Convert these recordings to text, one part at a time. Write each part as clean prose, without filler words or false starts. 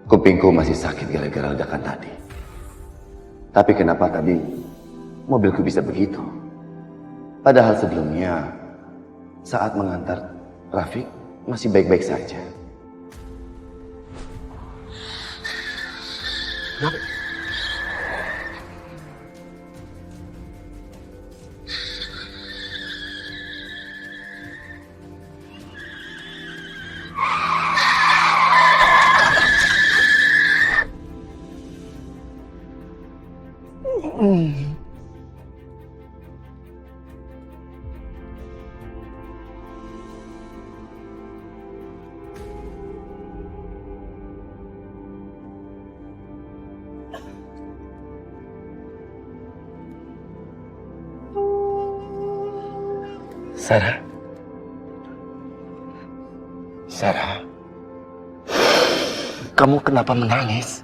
Kupingku masih sakit gara-gara ledakan tadi. Tapi kenapa tadi mobilku bisa begitu? Padahal sebelumnya saat mengantar Rafiq masih baik-baik saja. Kenapa? Sarah. Sarah. Kamu kenapa menangis?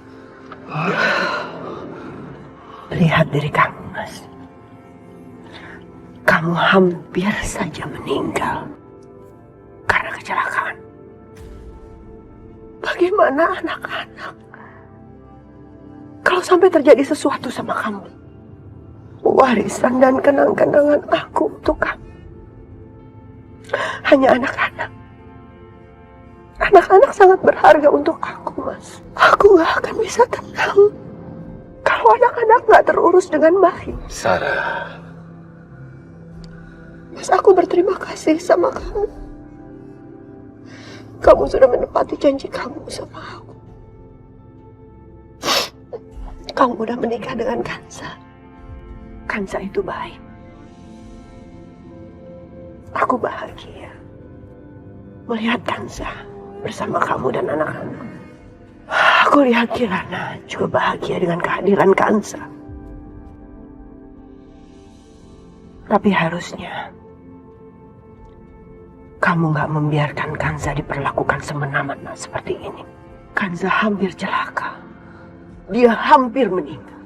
Lihat diri kamu, Mas. Kamu hampir saja meninggal karena kecelakaan. Bagaimana anak-anak? Kalau sampai terjadi sesuatu sama kamu, warisan dan kenang-kenangan aku untuk kamu hanya anak-anak. Anak-anak sangat berharga untuk aku, Mas. Aku gak akan bisa tenang kalau anak-anak gak terurus dengan baik. Sarah. Mas, aku berterima kasih sama kamu. Kamu sudah menepati janji kamu sama aku. Kamu udah menikah dengan Kansa. Kansa itu baik. Aku bahagia melihat Kansa bersama kamu dan anak-anak. Aku lihat Kirana juga bahagia dengan kehadiran Kansa. Tapi harusnya kamu gak membiarkan Kansa diperlakukan semena-mena seperti ini. Kansa hampir celaka. Dia hampir meninggal.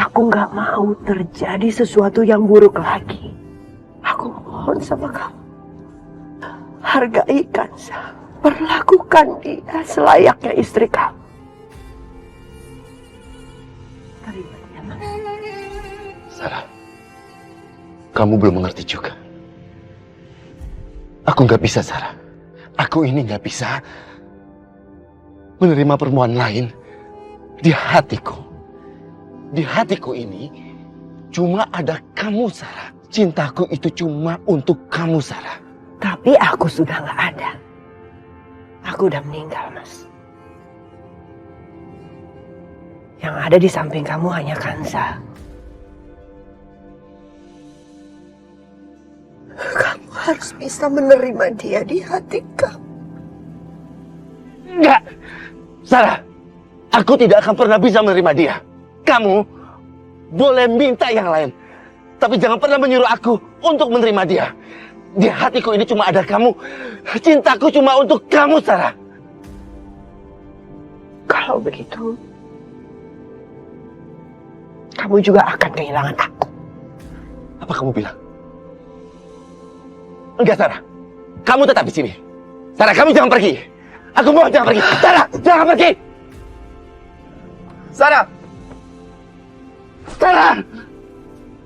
Aku gak mau terjadi sesuatu yang buruk lagi. Aku mohon sama kamu. Hargai Kansa. Perlakukan dia selayaknya istri kamu. Terima dia, Mas. Sarah. Kamu belum mengerti juga. Aku nggak bisa, Sarah. Aku ini nggak bisa menerima perempuan lain di hatiku. Di hatiku ini cuma ada kamu, Sarah. Cintaku itu cuma untuk kamu, Sarah. Tapi aku sudah nggak ada. Aku udah meninggal, Mas. Yang ada di samping kamu hanya Kansa. Kamu harus bisa menerima dia di hati kamu. Enggak, Sarah. Aku tidak akan pernah bisa menerima dia. Kamu boleh minta yang lain, tapi jangan pernah menyuruh aku untuk menerima dia. Di hatiku ini cuma ada kamu. Cintaku cuma untuk kamu, Sarah. Kalau begitu, kamu juga akan kehilangan aku. Apa kamu bilang? Enggak, Sarah. Kamu tetap di sini. Sarah, kamu jangan pergi. Aku mohon jangan pergi. Sarah, jangan pergi. Sarah. Sarah.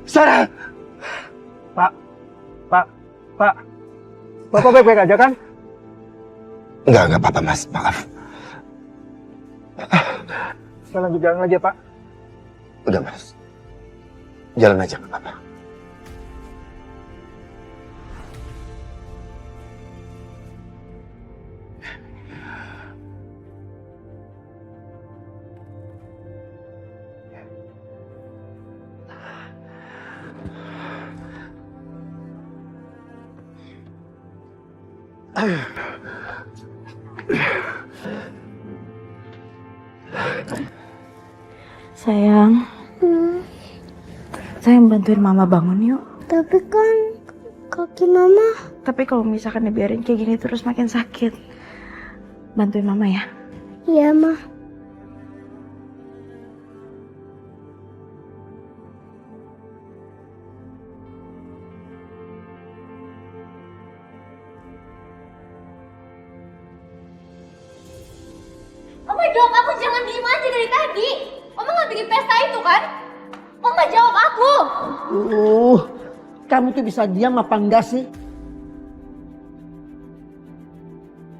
Sarah. Pak, Bapak baik-baik aja kan? Enggak apa-apa, Mas. Maaf. Kita lanjut jalan aja, Pak. Udah, Mas. Jalan aja, nggak apa-apa. Sayang, sayang bantuin mama bangun yuk. Tapi kan kaki mama. Tapi kalau misalkan dibiarin kayak gini terus makin sakit. Bantuin mama ya. Iya, Ma. dong, kamu jangan diem aja dari tadi. Oma nggak bikin pesta itu kan? Oma jawab aku. Kamu tuh bisa diam apa enggak sih?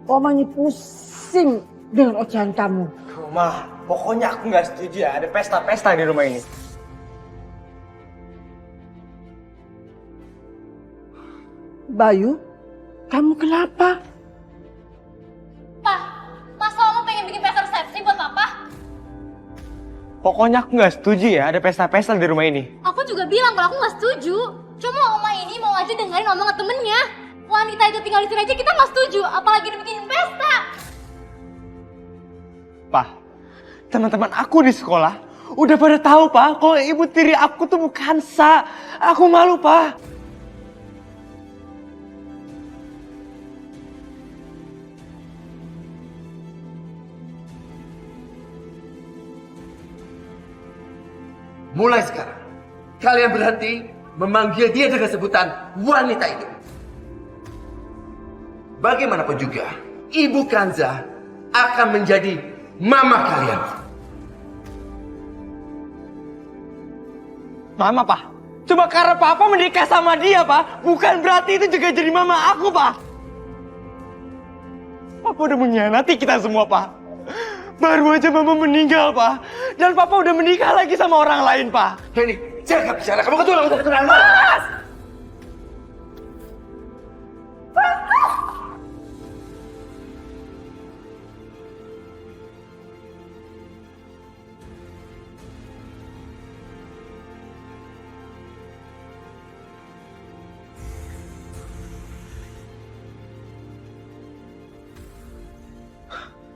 Oma ini pusing dengan ocehan kamu. Ma, pokoknya aku nggak setuju ya ada pesta-pesta di rumah ini. Bayu, kamu kenapa? Pak, masa Oma pengen bikin pesta resepsi buat Papa? Pokoknya aku nggak setuju ya ada pesta-pesta di rumah ini. Aku juga bilang kalau aku nggak setuju. Cuma Oma ini mau aja dengerin omongan temennya. Wanita itu tinggal di sini aja kita nggak setuju, apalagi dibikin pesta. Pak, teman-teman aku di sekolah udah pada tahu Pak kalau ibu tiri aku tuh bukan Sa. Aku malu Pak. Mulai sekarang, kalian berhenti memanggil dia dengan sebutan wanita itu. Bagaimanapun juga, Ibu Kanza akan menjadi mama kalian. Mama Pak, cuma karena Papa menikah sama dia Pak, bukan berarti itu juga jadi mama aku Pak. Papa udah mengkhianati kita semua Pak. Baru aja Mama meninggal Pak, dan Papa udah menikah lagi sama orang lain Pak. Heni, jaga bicara. Kamu ketulang untuk ketulang. Mas!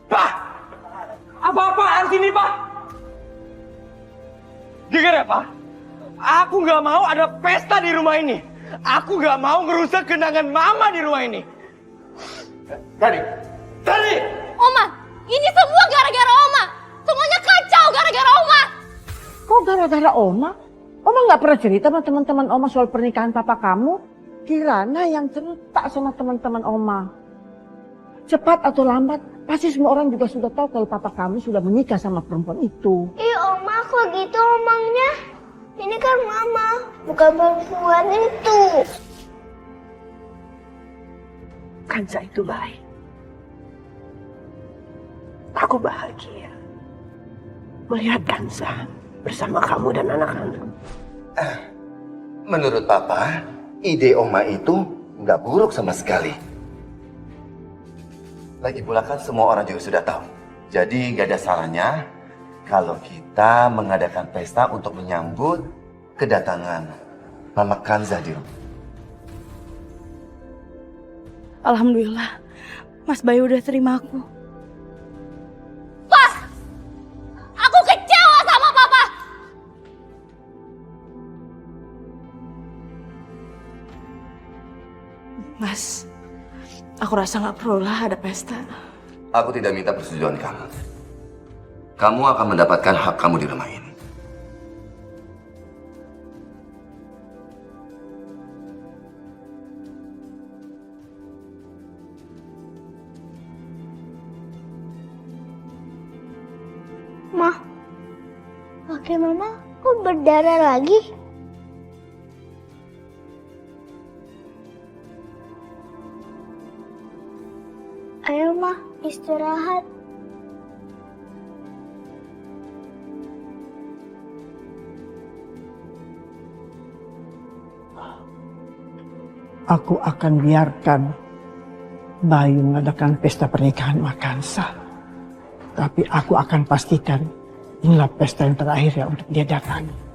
Pak! Apa-apaan sini, Pak? Dengar ya, Pak? Aku nggak mau ada pesta di rumah ini. Aku nggak mau ngerusak kenangan Mama di rumah ini. Tadi. Oma, ini semua gara-gara Oma. Semuanya kacau gara-gara Oma. Kok gara-gara Oma? Oma nggak pernah cerita sama teman-teman Oma soal pernikahan papa kamu? Kirana yang cerita sama teman-teman Oma. Cepat atau lambat, pasti semua orang juga sudah tahu kalau papa kamu sudah menikah sama perempuan itu. Ih, Oma kok gitu omongnya? Ini kan Mama, bukan perempuan itu. Kanza itu baik. Aku bahagia melihat Kanza bersama kamu dan anak-anak. Menurut Papa, ide Oma itu nggak buruk sama sekali. Lagi pula kan semua orang juga sudah tahu. Jadi nggak ada salahnya kalau kita mengadakan pesta untuk menyambut kedatangan Mama Kanza di rumah. Alhamdulillah, Mas Bayu udah terima aku. Pas, aku kecewa sama Papa. Mas, aku rasa nggak perlu lah ada pesta. Aku tidak minta persetujuan kamu. Kamu akan mendapatkan hak kamu di rumah ini. Ma, kaki Mama kok berdarah lagi? Ayo Ma, istirahat. Aku akan biarkan Bayu mengadakan pesta pernikahan Makansa. Tapi aku akan pastikan inilah pesta yang terakhir ya untuk dia datangi.